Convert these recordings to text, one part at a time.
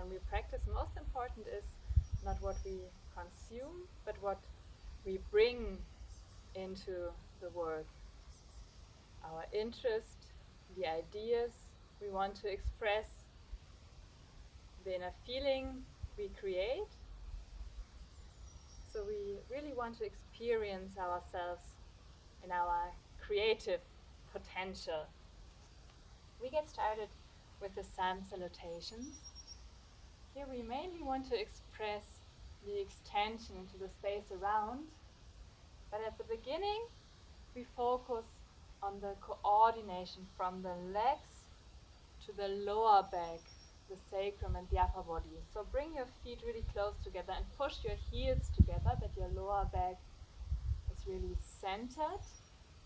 when we practice, most important is not what we consume, but what we bring into the work. Our interest, the ideas we want to express, the inner feeling we create. So we really want to experience ourselves in our creative potential. We get started with the sun salutations. Here we mainly want to express the extension into the space around, but at the beginning we focus on the coordination from the legs to the lower back, the sacrum and the upper body. So bring your feet really close together and push your heels together that your lower back is really centered.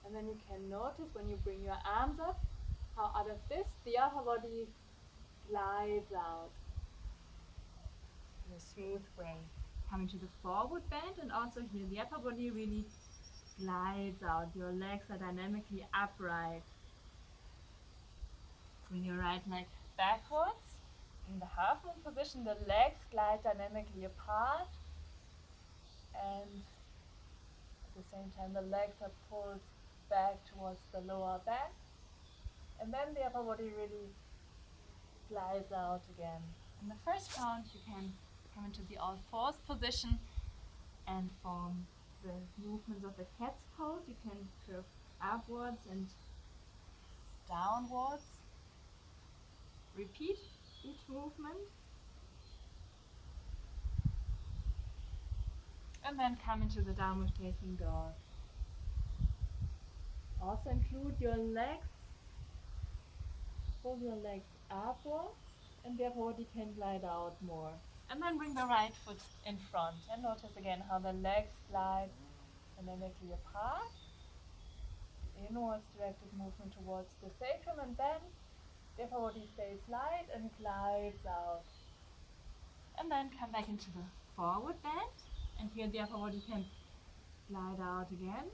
And then you can notice when you bring your arms up, how out of this the upper body glides out in a smooth way. Coming to the forward bend, and also here the upper body really glides out. Your legs are dynamically upright. Bring your right leg backwards. In the half moon position, the legs glide dynamically apart, and at the same time the legs are pulled back towards the lower back, and then the upper body really glides out again. In the first round you can come into the all fours position and form the movements of the cat's pose. You can curve upwards and downwards. Repeat each movement. And then come into the downward facing dog. Also include your legs. Pull your legs upwards, and the upper body can glide out more. And then bring the right foot in front, and notice again how the legs glide dynamically apart. Inwards directed movement towards the sacrum, and then the upper body stays light and glides out. And then come back into the forward bend, and here the upper body can glide out again.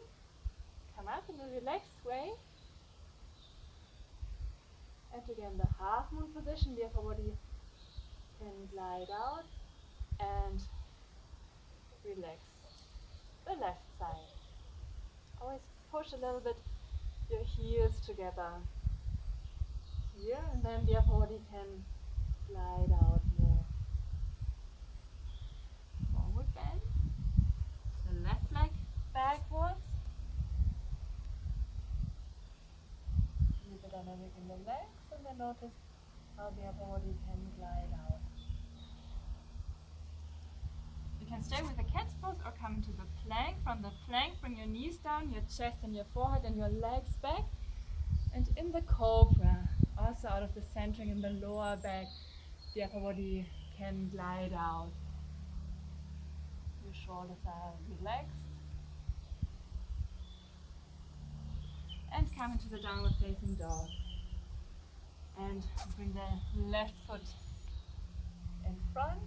Come up in a relaxed way. And again the half moon position, the upper body can glide out and relax the left side. Always push a little bit your heels together here, and then the upper body can glide out more. Forward bend, the left leg backwards. Feel the dynamic in the legs, and then notice how the upper body can glide out. You can stay with the cat's pose or come to the plank. From the plank, bring your knees down, your chest and your forehead and your legs back. And in the cobra, also out of the centering in the lower back, the upper body can glide out. Your shoulders are relaxed. And come into the downward facing dog. And bring the left foot in front.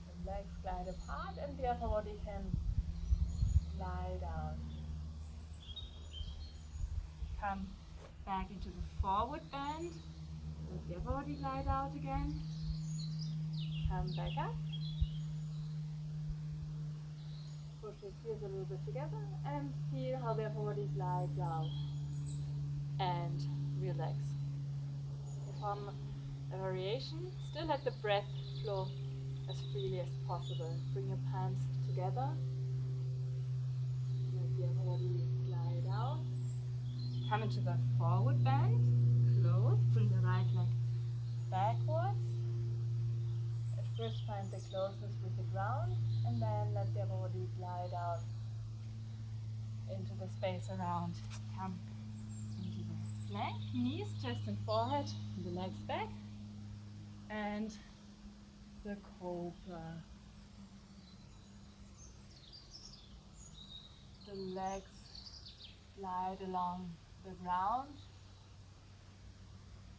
The legs glide apart and the upper body can glide out. Come back into the forward bend. Let the upper body glide out again. Come back up. Push your heels a little bit together and feel how the upper body glides out. And relax. Form a variation. Still let the breath flow as freely as possible. Bring your palms together. Let the upper body glide out. Come into the forward bend. Close. Bring the right leg backwards. At first find the closeness with the ground, and then let the upper body glide out into the space around. Come into the plank, knees, chest and forehead, the legs back, and the cobra. The legs glide along the ground.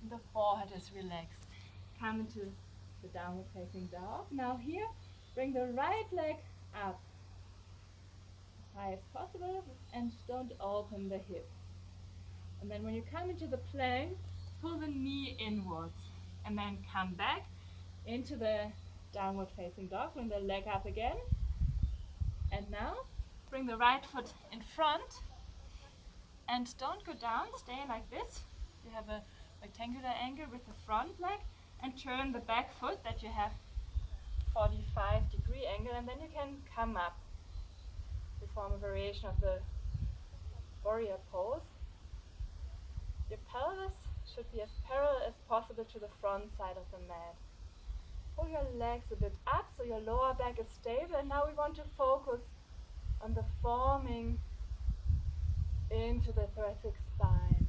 The forehead is relaxed. Come into the downward facing dog. Now here, bring the right leg up as high as possible and don't open the hip. And then when you come into the plank, pull the knee inwards and then come back into the downward facing dog. Bring the leg up again. And now bring the right foot in front and don't go down, stay like this. You have a rectangular angle with the front leg and turn the back foot that you have 45-degree angle, and then you can come up. We form a variation of the warrior pose. Your pelvis should be as parallel as possible to the front side of the mat. Pull your legs a bit up so your lower back is stable, and now we want to focus on the forming into the thoracic spine.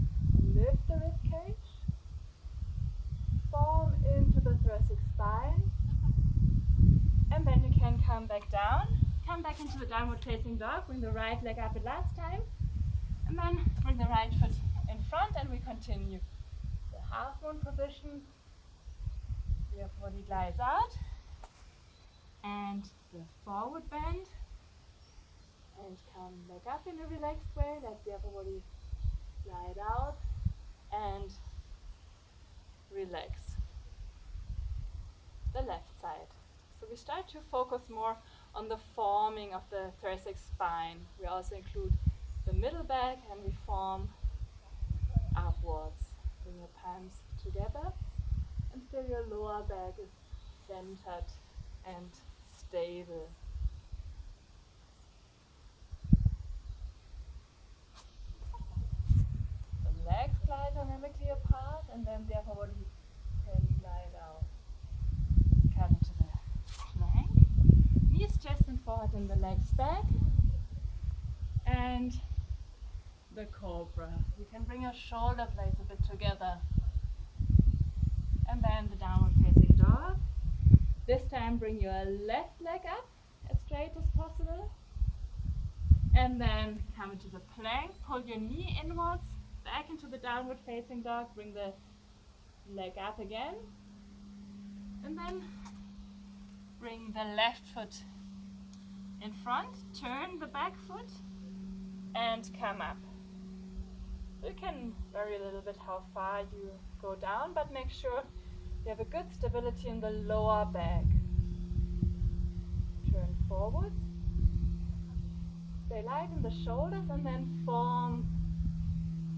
Lift the rib cage, form into the thoracic spine, and then you can come back down, come back into the downward facing dog, bring the right leg up as last time, and then bring the right foot in front, and we continue. The half moon position, the upper body glides out, and the forward bend, and come back up in a relaxed way, let the upper body glide out, and relax. The left side. So we start to focus more on the forming of the thoracic spine. We also include the middle back, and we form upwards. Bring your palms together, and still your lower back is centered and stable. The legs glide dynamically apart, and then the upper body can glide out. Come to the plank. Knees, chest and forward, and the legs back. And the cobra. You can bring your shoulder blades a bit together. And then the downward facing dog. This time bring your left leg up as straight as possible. And then come into the plank. Pull your knee inwards, back into the downward facing dog. Bring the leg up again. And then bring the left foot in front. Turn the back foot and come up. You can vary a little bit how far you go down, but make sure you have a good stability in the lower back. Turn forwards. Stay light in the shoulders, and then form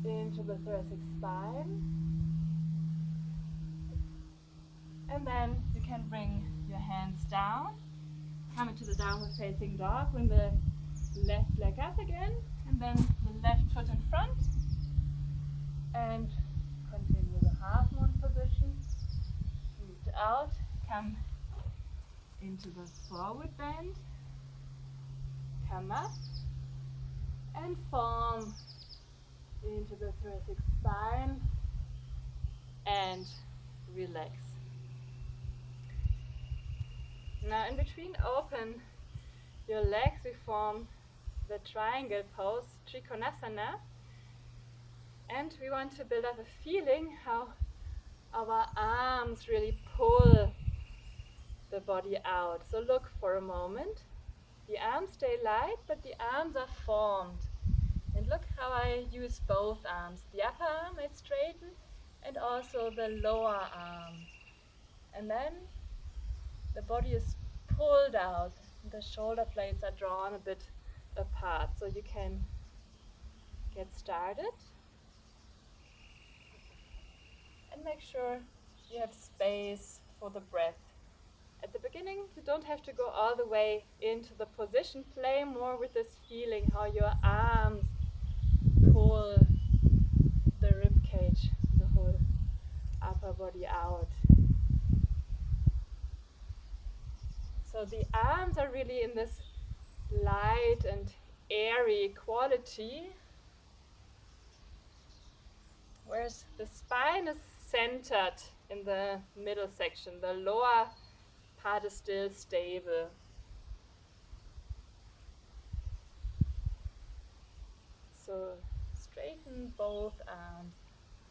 into the thoracic spine. And then you can bring your hands down, come into the downward facing dog, bring the left leg up again, and then the left foot in front, and continue the half moon position. Root out, come into the forward bend, come up, and form into the thoracic spine, and relax. Now in between open your legs, we form the triangle pose, Trikonasana, and we want to build up a feeling how our arms really pull the body out. So look for a moment. The arms stay light, but the arms are formed. And look how I use both arms. The upper arm I straighten, and also the lower arm. And then the body is pulled out. The shoulder blades are drawn a bit apart, so you can get started. And make sure you have space for the breath. At the beginning, you don't have to go all the way into the position. Play more with this feeling, how your arms pull the rib cage, the whole upper body out. So the arms are really in this light and airy quality, whereas the spine is centered in the middle section. The lower part is still stable. So straighten both arms,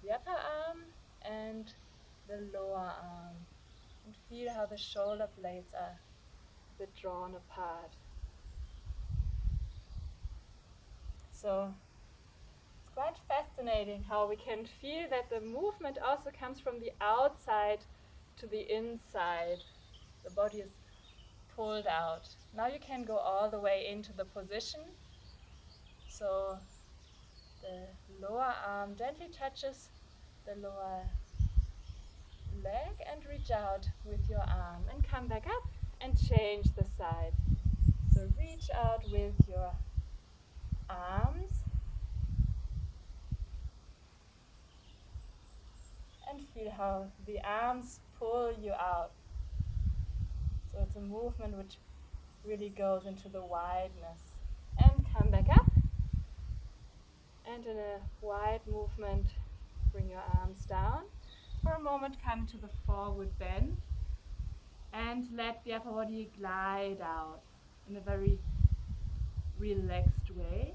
the upper arm and the lower arm, and feel how the shoulder blades are a bit drawn apart. So it's quite fascinating how we can feel that the movement also comes from the outside to the inside. The body is pulled out. Now you can go all the way into the position. So the lower arm gently touches the lower leg and reach out with your arm and come back up and change the side. So reach out with your arms and feel how the arms pull you out. So it's a movement which really goes into the wideness. And come back up. And in a wide movement, bring your arms down. For a moment, come to the forward bend and let the upper body glide out in a very relaxed way.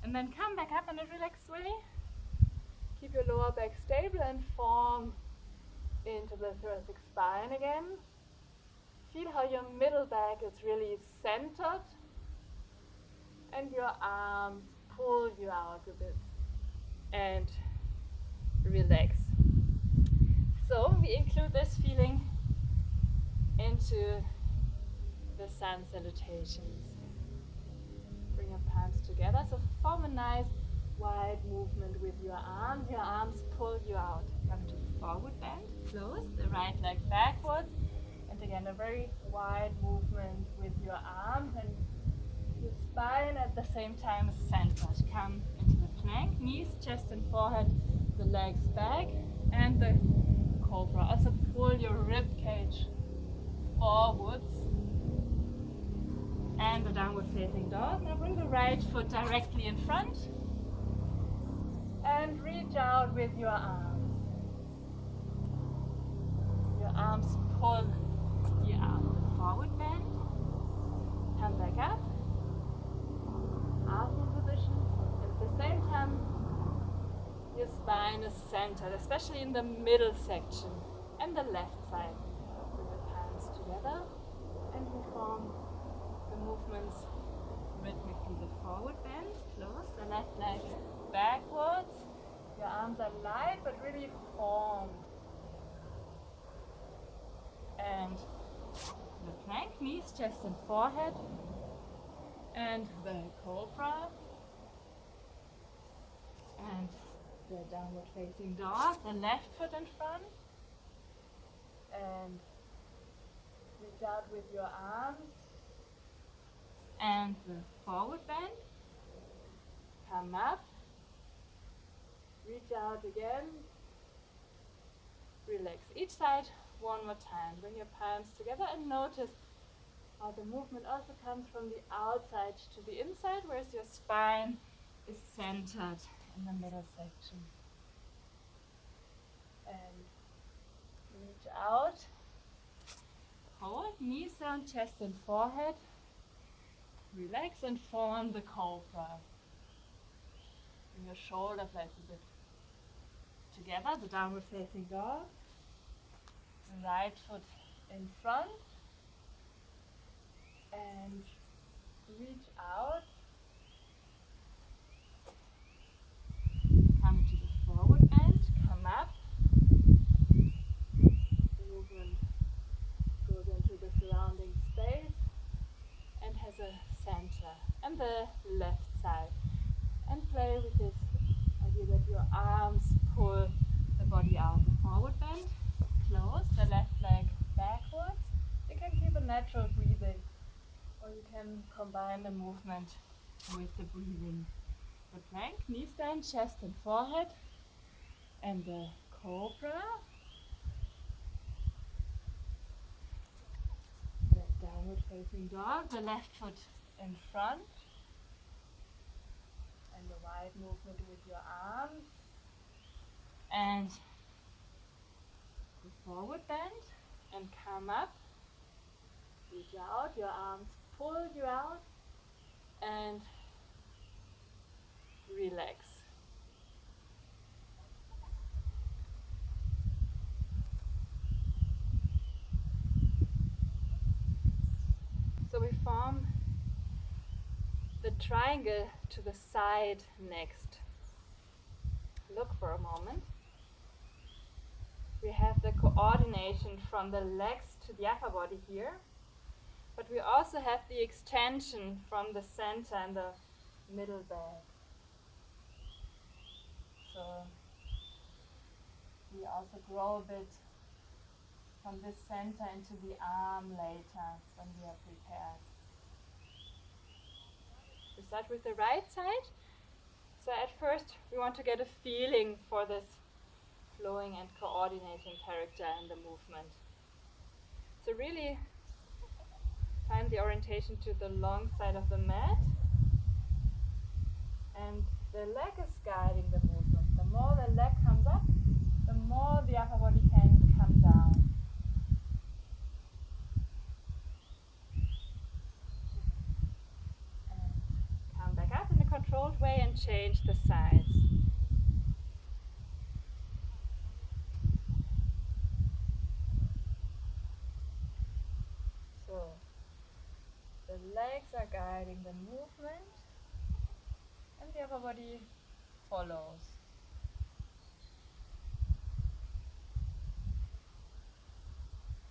And then come back up in a relaxed way. Keep your lower back stable and form into the thoracic spine again. Feel how your middle back is really centered and your arms pull you out a bit and relax. So we include this feeling into the sun salutations. Bring your palms together. So form a nice wide movement with your arms. Your arms pull you out. Come to the forward bend. Close the right leg backwards. And again, a very wide movement with your arms and your spine at the same time is centered. Come into the plank, knees, chest and forehead, the legs back, and the cobra. Also pull your rib cage forwards. And the downward facing dog. Now bring the right foot directly in front and reach out with your arms. Your arms pull you out. The forward bend. Come back up. Asana position. And at the same time, your spine is centered, especially in the middle section and the left side. Bring your palms together and we form the movements rhythmically. The forward bend, close, the left leg backwards. Your arms are light but really formed. And the plank, knees, chest and forehead. And the cobra. And the downward facing dog, the left foot in front. And reach out with your arms. And the forward bend. Come up. Reach out again. Relax. Each side one more time. Bring your palms together and notice how the movement also comes from the outside to the inside, whereas your spine is centered in the middle section. And reach out. Hold, knees down, chest and forehead. Relax and form the cobra. Bring your shoulder blades a bit together, the downward facing dog. The right foot in front. And reach out. Come to the forward bend, come up. The movement goes into the surrounding space and has a center. And the left side. And play with this idea that your arms pull the body out. The forward bend, close, the left leg backwards. You can keep a natural breathing, or you can combine the movement with the breathing. The plank, knees down, chest and forehead. And the cobra. The downward facing dog, the left foot in front. And the wide movement with your arms. And the forward bend. And come up. Reach out, your arms pull you out. And relax. So we form the triangle to the side next. look for a moment. We have the coordination from the legs to the upper body here, but we also have the extension from the center and the middle back. So we also grow a bit from this center into the arm later when we are prepared. We start with the right side. So at first we want to get a feeling for this flowing and coordinating character in the movement. So really find the orientation to the long side of the mat, and the leg is guiding the movement. The more the leg comes up, the more the upper body can come down. And come back up in a controlled way and change the sides. So the legs are guiding the movement and the upper body follows.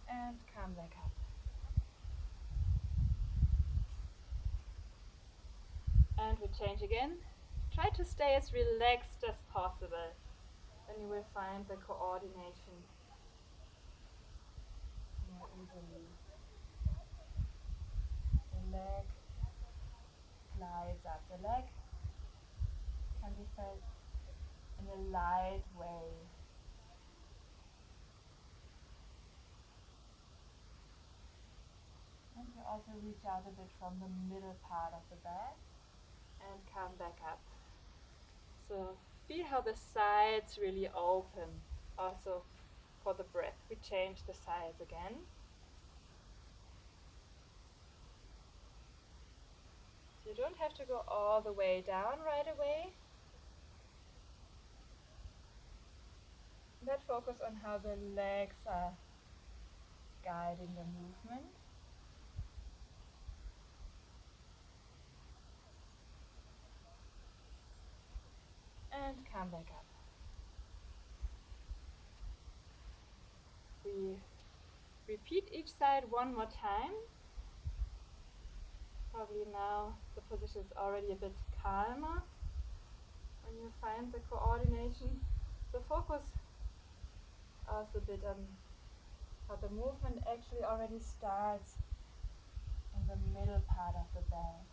And come back up. And we change again. Try to stay as relaxed as possible. Then you will find the coordination more easily. The leg glides up. The leg can be felt in a light way. And you also reach out a bit from the middle part of the back and come back up. So feel how the sides really open, also for the breath. We change the sides again. So you don't have to go all the way down right away. But focus on how the legs are guiding the movement. And come back up. We repeat each side one more time. Probably now the position is already a bit calmer when you find the coordination. So focus also a bit on how the movement actually already starts in the middle part of the back.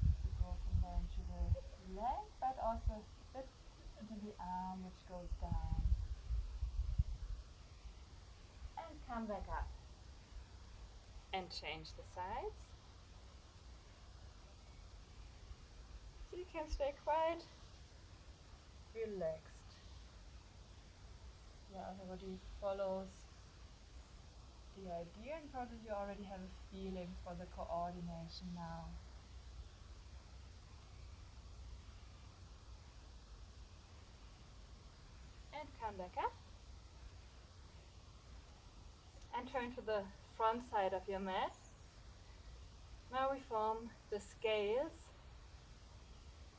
You go from there into the leg, but also a bit into the arm, which goes down. And come back up. And change the sides. So you can stay quite relaxed. The upper body follows the idea, and probably you already have a feeling for the coordination now. And come back up. And turn to the front side of your mat. Now we form the scales.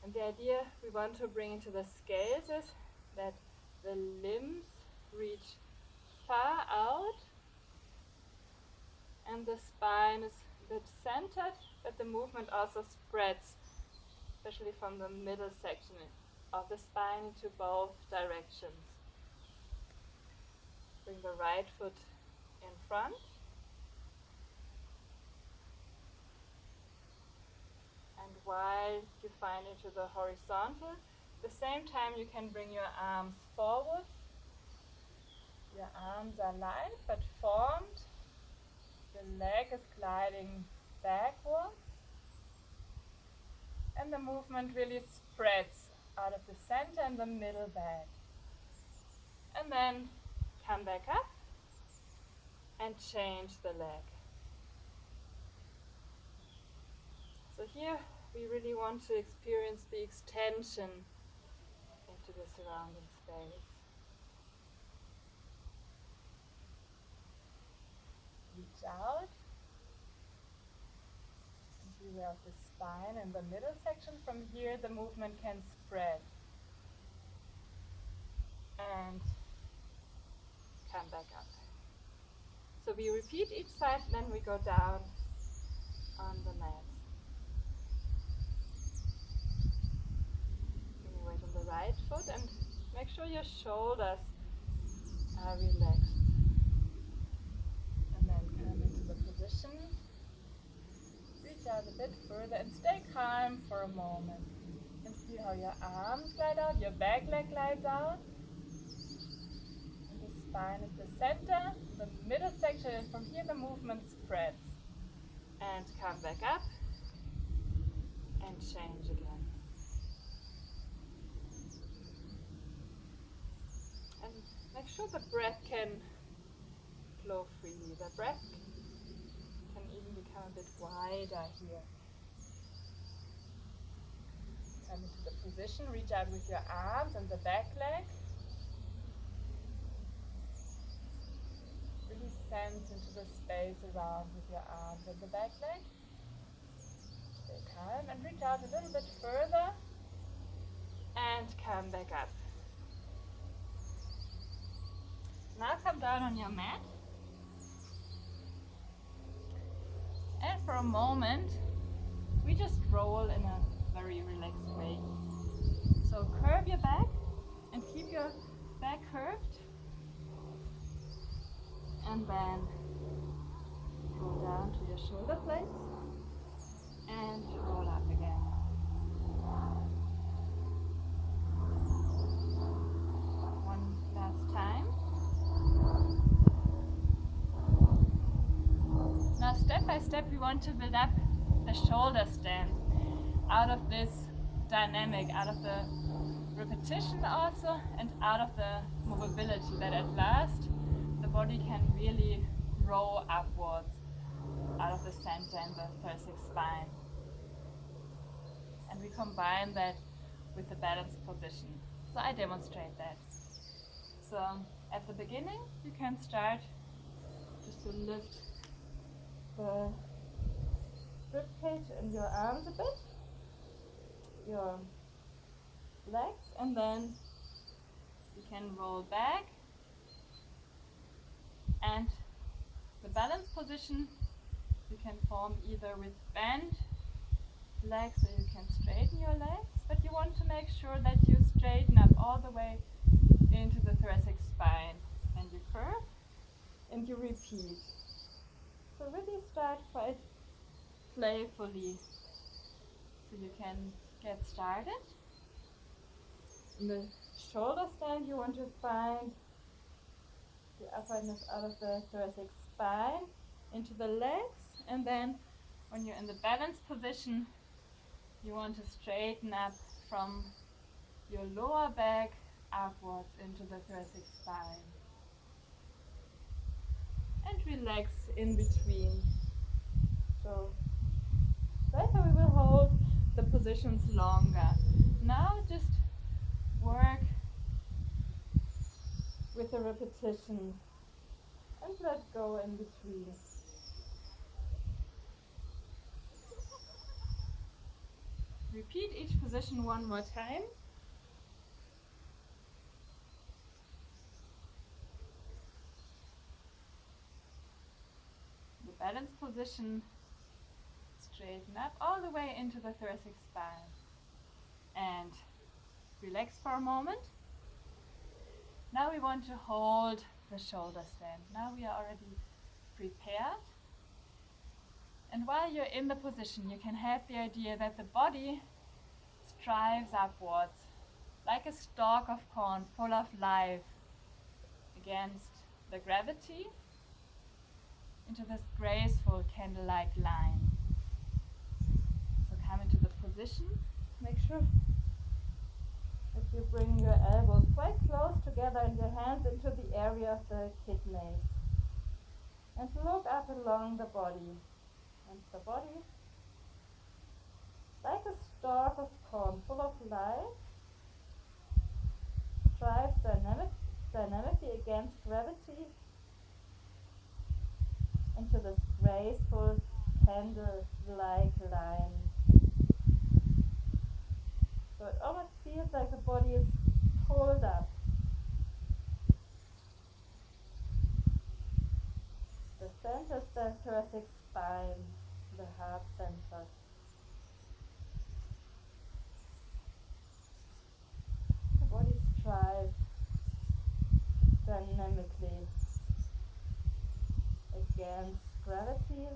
And the idea we want to bring into the scales is that the limbs reach far out and the spine is a bit centered, but the movement also spreads, especially from the middle section of the spine into both directions. Bring the right foot in front. And while you find into the horizontal, at the same time you can bring your arms forward. Your arms are light but formed. The leg is gliding backwards. And the movement really spreads out of the center and the middle back. And then come back up and change the leg. So here we really want to experience the extension into the surrounding space. Reach out and beware of the spine and the middle section. From here the movement can spread. and come back up. So we repeat each side, then we go down on the mat. Bring your weight on the right foot and make sure your shoulders are relaxed. And then come into the position. Reach out a bit further and stay calm for a moment. And feel how your arms glide out, your back leg glides out. And the spine is the center, the middle section, and from here the movement spreads. And come back up and change again. And make sure the breath can flow freely. The breath can even become a bit wider here. Come into the position, reach out with your arms and the back leg. Really sense into the space around with your arms and the back leg. Stay calm and reach out a little bit further and come back up. Now come down on your mat. And for a moment, we just roll in a very relaxed way. So curve your back and keep your back curved. And then go down to your shoulder blades and roll up again. One last time. Now step by step we want to build up the shoulder stand out of this dynamic, out of the repetition also, and out of the mobility, that at last the body can really roll upwards out of the center and the thoracic spine. And we combine that with the balanced position. So I demonstrate that. So at the beginning you can start just to lift the rib cage and your arms a bit, your legs, and then you can roll back. And the balance position you can form either with bent legs, or you can straighten your legs, but you want to make sure that you straighten up all the way into the thoracic spine, and you curve and you repeat. So really start quite playfully so you can get started. In the shoulder stand you want to find the uprightness out of the thoracic spine into the legs, and then when you're in the balanced position you want to straighten up from your lower back upwards into the thoracic spine. And relax in between. So later we will hold the positions longer. Now just work with the repetition and let go in between. Repeat each position one more time. The balanced position, straighten up all the way into the thoracic spine and relax for a moment. Now we want to hold the shoulder stand. Now we are already prepared. And while you're in the position, you can have the idea that the body strives upwards like a stalk of corn full of life against the gravity into this graceful candle-like line. So come into the position. Make sure that you bring your elbows quite close together and your hands into the area of the kidneys. And look up along the body. And the body, like a stalk of corn full of life, strives dynamically against gravity into this graceful candle-like line. So it almost feels like the body is pulled up centers the thoracic spine, the heart center. The body strives dynamically against gravity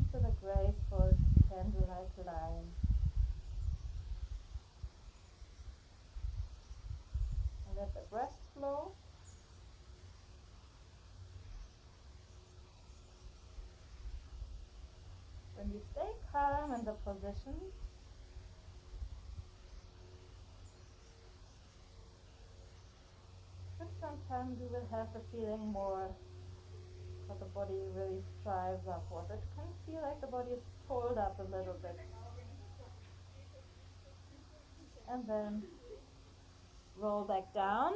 into the graceful candlelight line. And let the breath flow. When you stay calm in the position, and sometimes you will have the feeling more that the body really strives upwards. It can feel like the body is pulled up a little bit. And then roll back down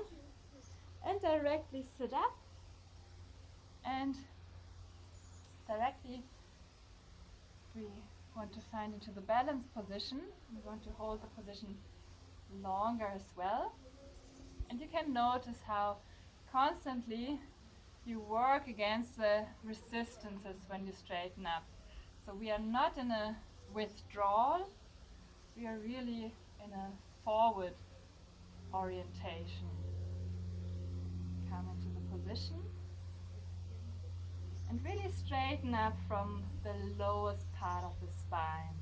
and directly sit up, and directly we want to find into the balanced position. We want to hold the position longer as well. And you can notice how constantly you work against the resistances when you straighten up. So we are not in a withdrawal, we are really in a forward orientation. Come into the position and really straighten up from the lowest part of the spine.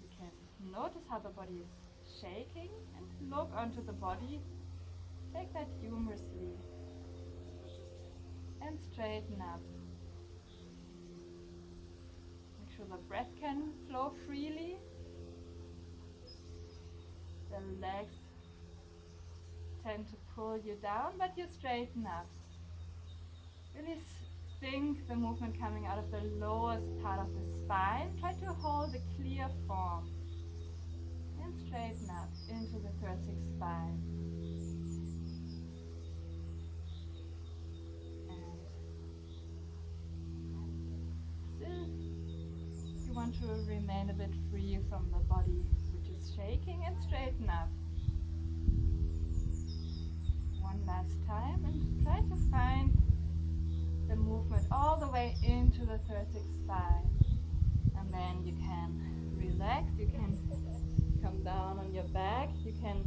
You can notice how the body is shaking and look onto the body. Take that humorously and straighten up. Make sure the breath can flow freely. The legs tend to pull you down, but you straighten up. Really think the movement coming out of the lowest part of the spine. Try to hold a clear form and straighten up into the thoracic spine. And still, you want to remain a bit free from the body which is shaking, and straighten up. One last time, and try to find the movement all the way into the thoracic spine. And then you can relax, you can come down on your back, you can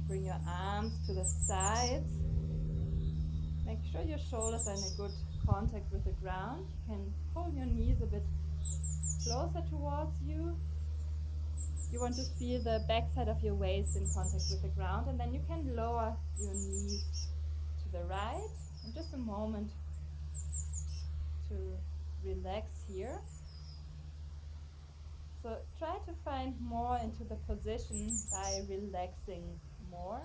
bring your arms to the sides. Make sure your shoulders are in a good contact with the ground. You can pull your knees a bit closer towards you. You want to feel the backside of your waist in contact with the ground, and then you can lower your knees to the right. And just a moment to relax here. So try to find more into the position by relaxing more.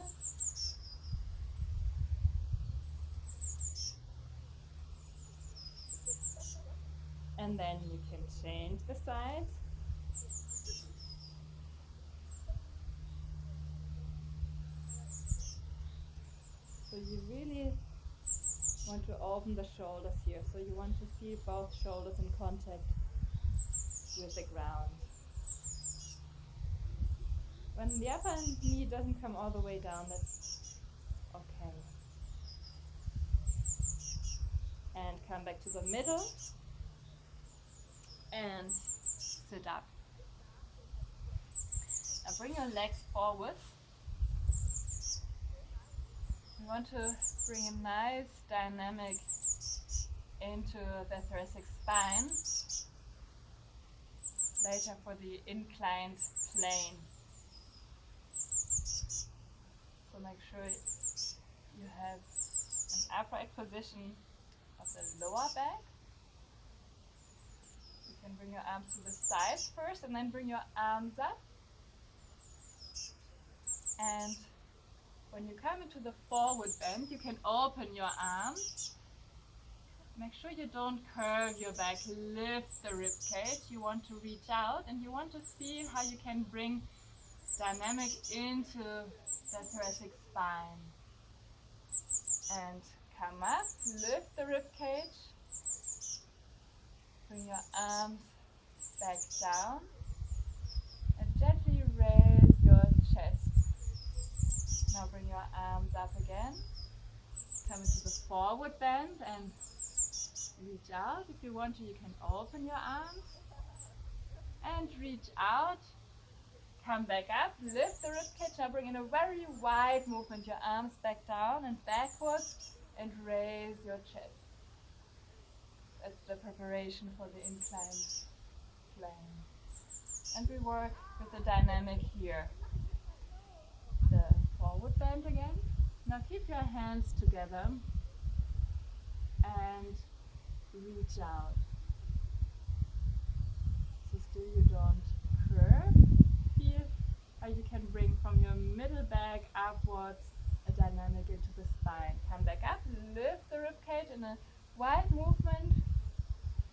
And then you can change the sides. So you really want to open the shoulders here. So you want to feel both shoulders in contact with the ground. When the upper knee doesn't come all the way down, that's okay. And come back to the middle and sit up. Now bring your legs forward. You want to bring a nice dynamic into the thoracic spine. Later for the inclined plane. So make sure you have an upright position of the lower back. You can bring your arms to the sides first and then bring your arms up. And when you come into the forward bend, you can open your arms. Make sure you don't curve your back, lift the rib cage. You want to reach out and you want to see how you can bring dynamic into the thoracic spine. And come up, lift the rib cage. Bring your arms back down and gently raise your chest. Now bring your arms up again. Come into the forward bend and reach out. If you want to, you can open your arms and reach out. Come back up, lift the ribcage. Now bring in a very wide movement. Your arms back down and backwards and raise your chest. That's the preparation for the incline plane. And we work with the dynamic here. The forward bend again. Now keep your hands together and reach out. So still you don't curve. Feel how you can bring from your middle back upwards a dynamic into the spine. Come back up, lift the ribcage in a wide movement.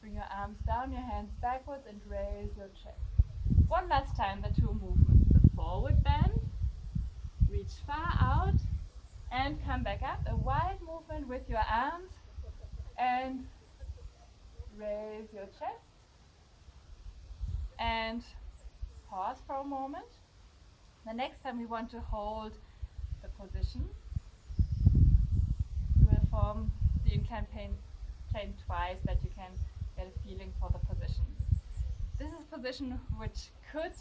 Bring your arms down, your hands backwards and raise your chest. One last time, the two movements. The forward bend, reach far out and come back up. A wide movement with your arms and raise your chest. And pause for a moment. The next time we want to hold the position. We will form the incline plane twice that you can get a feeling for the position. This is a position which could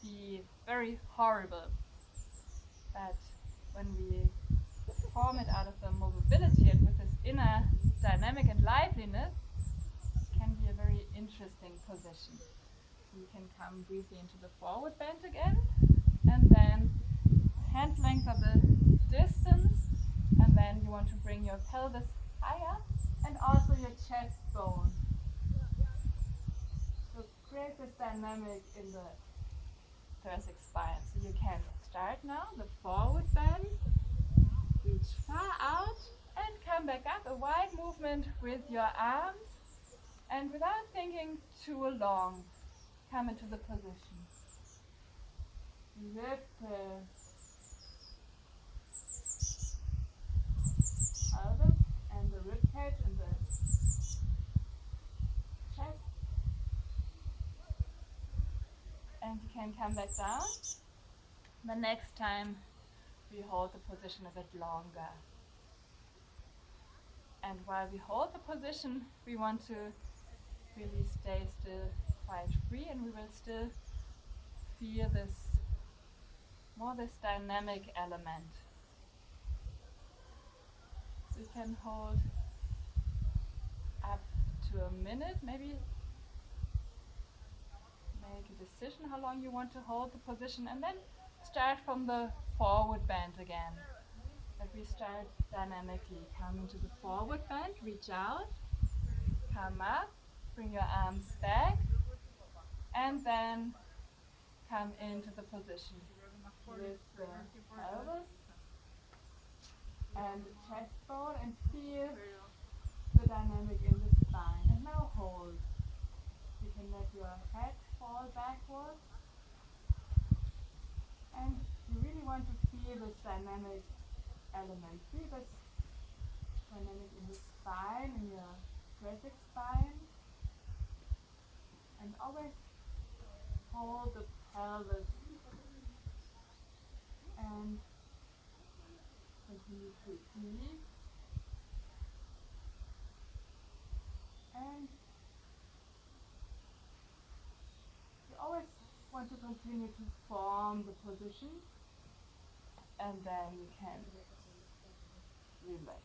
be very horrible, but when we form it out of the mobility and with this inner dynamic and liveliness, it can be a very interesting position. So you can come briefly into the forward bend again, and then hand length of the distance, and then you want to bring your pelvis higher and also your chest bone. So create this dynamic in the thoracic spine. So you can start now, the forward bend, reach far out and come back up. A wide movement with your arms, and without thinking too long, come into the position. Lift the pelvis and the ribcage and the chest. And you can come back down. The next time we hold the position a bit longer. And while we hold the position, we want to really stay still, quite free, and we will still feel this dynamic element. We can hold up to a minute, maybe make a decision how long you want to hold the position, and then start from the forward bend again. If we start dynamically, come into the forward bend, reach out, come up, bring your arms back, and then come into the position. Lift the pelvis and the chest bone and feel the dynamic in the spine. And now hold. You can let your head fall backwards. And you really want to feel this dynamic element. Feel this dynamic in the spine, in your thoracic spine. And always hold the pelvis and continue to breathe. And you always want to continue to form the position, and then you can relax.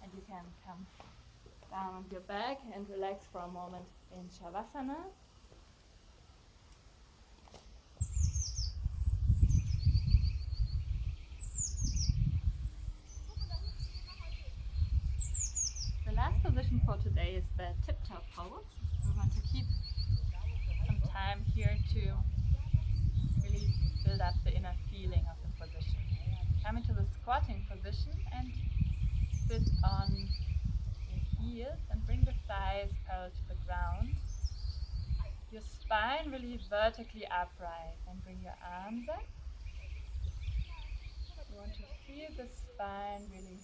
And you can come down on your back and relax for a moment in Shavasana. The last position for today is the tiptoe pose. We want to keep some time here to really build up the inner feeling of the position. Come into the squatting position and sit on your heels and bring the thighs parallel to the ground. Your spine really vertically upright, and bring your arms up. You want to feel the spine really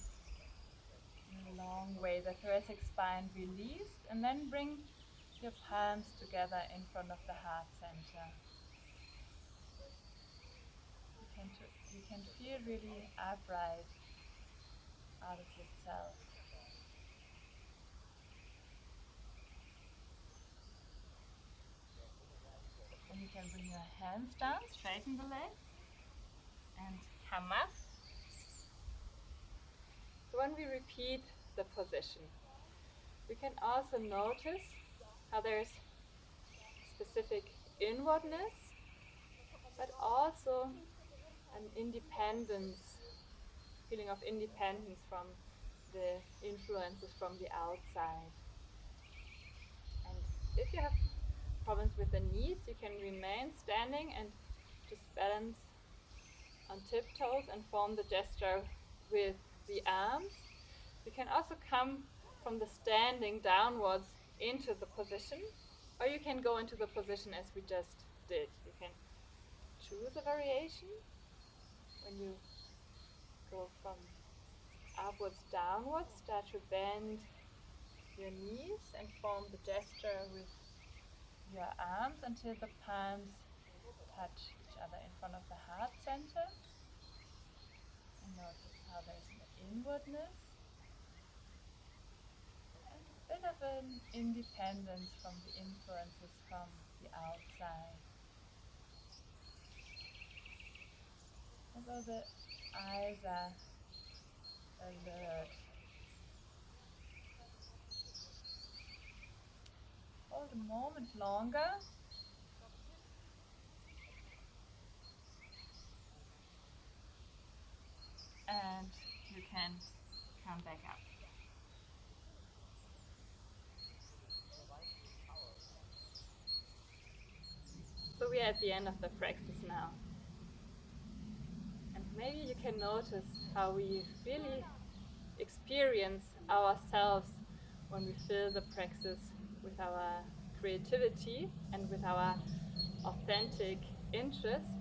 in a long way, the thoracic spine released, and then bring your palms together in front of the heart center. You can you can feel really upright out of yourself. And you can bring your hands down, straighten the legs, and come up. So when we repeat the position, we can also notice how there's specific inwardness, but also an independence, feeling of independence from the influences from the outside. And if you have problems with the knees, you can remain standing and just balance on tiptoes and form the gesture with the arms. You can also come from the standing downwards into the position, or you can go into the position as we just did. You can choose a variation when you go from upwards downwards. Start to bend your knees and form the gesture with your arms until the palms touch each other in front of the heart center. And notice how there's an inwardness and a bit of an independence from the influences from the outside. Although the eyes are alert. Hold a moment longer. And you can come back up. So we are at the end of the practice now. And maybe you can notice how we really experience ourselves when we fill the practice with our creativity and with our authentic interest.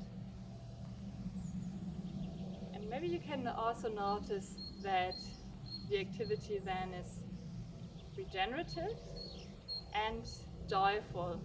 And maybe you can also notice that the activity then is regenerative and joyful.